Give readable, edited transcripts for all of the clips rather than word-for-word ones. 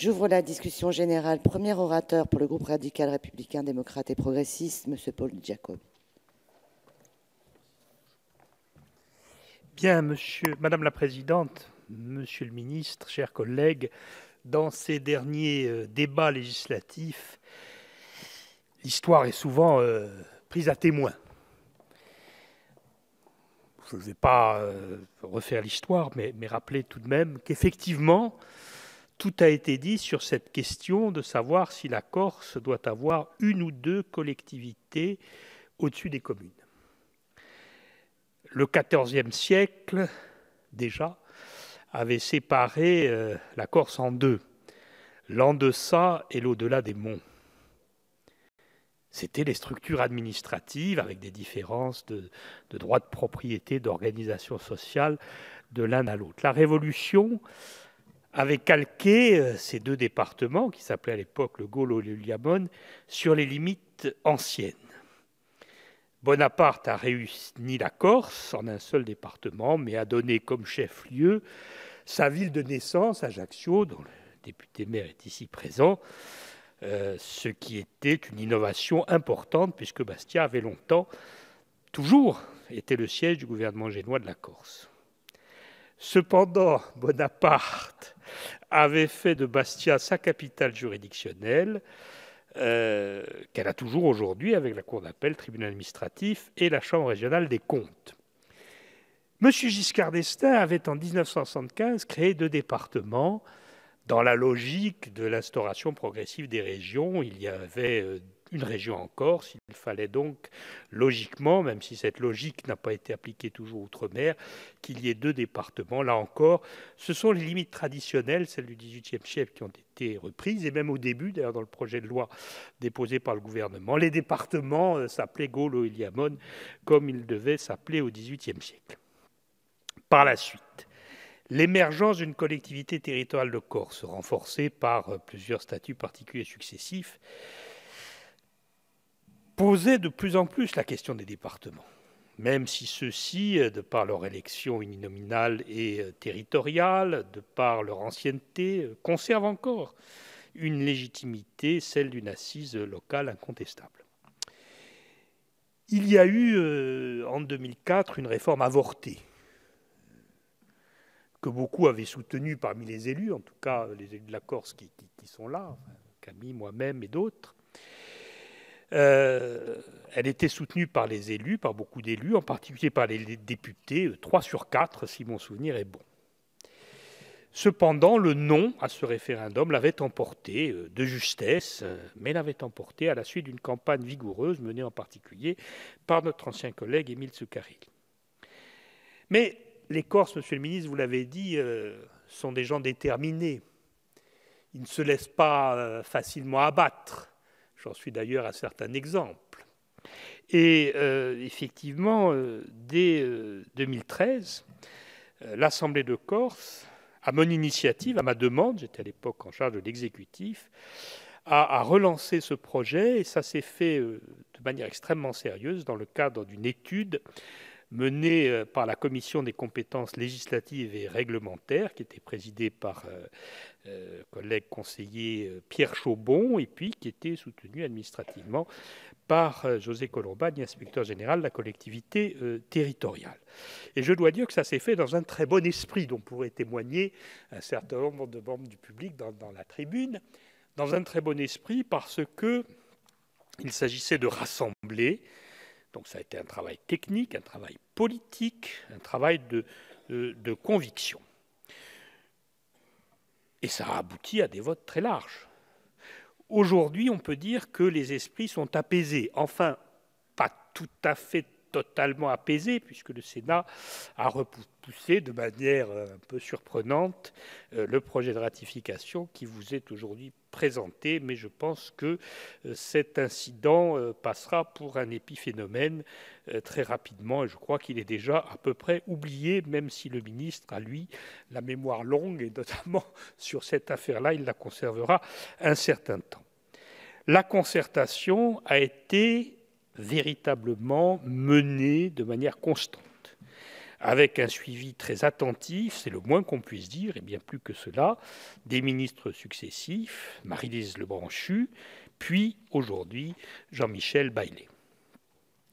J'ouvre la discussion générale. Premier orateur pour le groupe radical républicain, démocrate et progressiste, M. Paul Jacob. Bien, Madame la Présidente, Monsieur le Ministre, chers collègues, dans ces derniers débats législatifs, l'histoire est souvent prise à témoin. Je ne vais pas refaire l'histoire, mais rappeler tout de même qu'effectivement, tout a été dit sur cette question de savoir si la Corse doit avoir une ou deux collectivités au-dessus des communes. Le XIVe siècle, déjà, avait séparé la Corse en deux, l'en-deçà et l'au-delà des monts. C'était les structures administratives avec des différences de droit de propriété, d'organisation sociale de l'un à l'autre. La Révolution avait calqué ces deux départements, qui s'appelaient à l'époque le Gaulo et le Liamone, sur les limites anciennes. Bonaparte a réuni la Corse en un seul département, mais a donné comme chef-lieu sa ville de naissance, Ajaccio, dont le député-maire est ici présent, ce qui était une innovation importante, puisque Bastia avait longtemps, toujours, été le siège du gouvernement génois de la Corse. Cependant, Bonaparte avait fait de Bastia sa capitale juridictionnelle, qu'elle a toujours aujourd'hui avec la Cour d'appel, le tribunal administratif et la Chambre régionale des comptes. M. Giscard d'Estaing avait en 1975 créé deux départements dans la logique de l'instauration progressive des régions. Il y avait une région en Corse, il fallait donc logiquement, même si cette logique n'a pas été appliquée toujours outre-mer, qu'il y ait deux départements. Là encore, ce sont les limites traditionnelles, celles du XVIIIe siècle, qui ont été reprises, et même au début, d'ailleurs dans le projet de loi déposé par le gouvernement, les départements s'appelaient Gaulo et Liamone, comme ils devaient s'appeler au XVIIIe siècle. Par la suite, l'émergence d'une collectivité territoriale de Corse, renforcée par plusieurs statuts particuliers successifs, posait de plus en plus la question des départements, même si ceux-ci, de par leur élection uninominale et territoriale, de par leur ancienneté, conservent encore une légitimité, celle d'une assise locale incontestable. Il y a eu, en 2004, une réforme avortée, que beaucoup avaient soutenue parmi les élus, en tout cas les élus de la Corse qui sont là, Camille, moi-même et d'autres. Elle était soutenue par les élus, par beaucoup d'élus, en particulier par les députés, 3 sur 4, si mon souvenir est bon. Cependant, le non à ce référendum l'avait emporté de justesse, mais l'avait emporté à la suite d'une campagne vigoureuse menée en particulier par notre ancien collègue Émile Tsoukairi. Mais les Corses, monsieur le ministre, vous l'avez dit, sont des gens déterminés. Ils ne se laissent pas facilement abattre. J'en suis d'ailleurs un certain exemple. Et effectivement, dès 2013, l'Assemblée de Corse, à mon initiative, à ma demande, j'étais à l'époque en charge de l'exécutif, a relancé ce projet, et ça s'est fait de manière extrêmement sérieuse dans le cadre d'une étude menée par la Commission des compétences législatives et réglementaires, qui était présidée par collègue conseiller Pierre Chaubon, et puis qui était soutenue administrativement par José Colombani, inspecteur général de la collectivité territoriale. Et je dois dire que ça s'est fait dans un très bon esprit, dont pourrait témoigner un certain nombre de membres du public dans la tribune, dans un très bon esprit parce qu'il s'agissait de rassembler. Donc ça a été un travail technique, un travail politique, un travail de conviction. Et ça a abouti à des votes très larges. Aujourd'hui, on peut dire que les esprits sont apaisés. Enfin, pas tout à fait totalement apaisés, puisque le Sénat a repoussé de manière un peu surprenante le projet de ratification qui vous est aujourd'hui présenté. Mais je pense que cet incident passera pour un épiphénomène très rapidement. Et je crois qu'il est déjà à peu près oublié, même si le ministre a, lui, la mémoire longue, et notamment sur cette affaire-là, il la conservera un certain temps. La concertation a été véritablement menée de manière constante, avec un suivi très attentif, c'est le moins qu'on puisse dire, et bien plus que cela, des ministres successifs, Maryse Lebranchu, puis aujourd'hui Jean-Michel Baillet.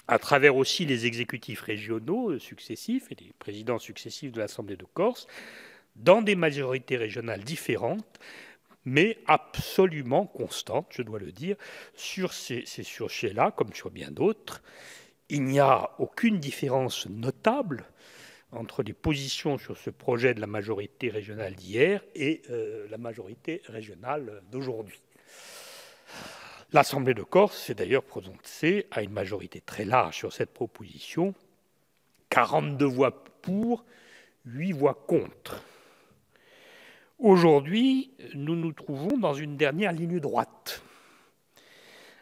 À travers aussi les exécutifs régionaux successifs et les présidents successifs de l'Assemblée de Corse, dans des majorités régionales différentes, mais absolument constantes, je dois le dire, sur ces sujets-là, comme sur bien d'autres. Il n'y a aucune différence notable entre les positions sur ce projet de la majorité régionale d'hier et la majorité régionale d'aujourd'hui. L'Assemblée de Corse s'est d'ailleurs prononcée à une majorité très large sur cette proposition, 42 voix pour, 8 voix contre. Aujourd'hui, nous nous trouvons dans une dernière ligne droite,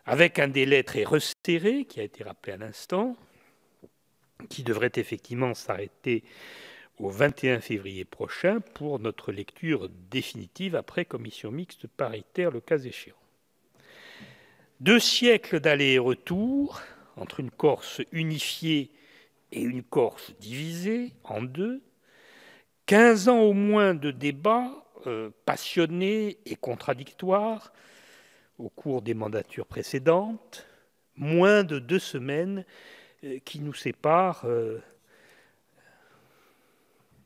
avec un délai très resserré, qui a été rappelé à l'instant, qui devrait effectivement s'arrêter au 21 février prochain pour notre lecture définitive après commission mixte paritaire, le cas échéant. 2 siècles d'aller et retour entre une Corse unifiée et une Corse divisée en deux, 15 ans au moins de débats passionnés et contradictoires au cours des mandatures précédentes, moins de 2 semaines qui nous séparent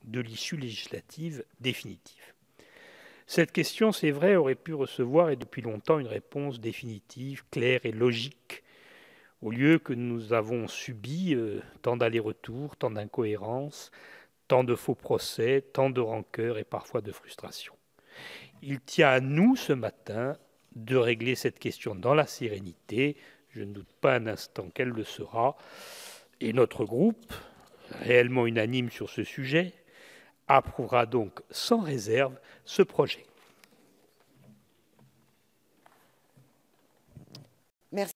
de l'issue législative définitive. Cette question, c'est vrai, aurait pu recevoir, et depuis longtemps, une réponse définitive, claire et logique, au lieu que nous avons subi tant d'allers-retours, tant d'incohérences, tant de faux procès, tant de rancœur et parfois de frustration. Il tient à nous, ce matin, de régler cette question dans la sérénité. Je ne doute pas un instant qu'elle le sera. Et notre groupe, réellement unanime sur ce sujet, approuvera donc sans réserve ce projet.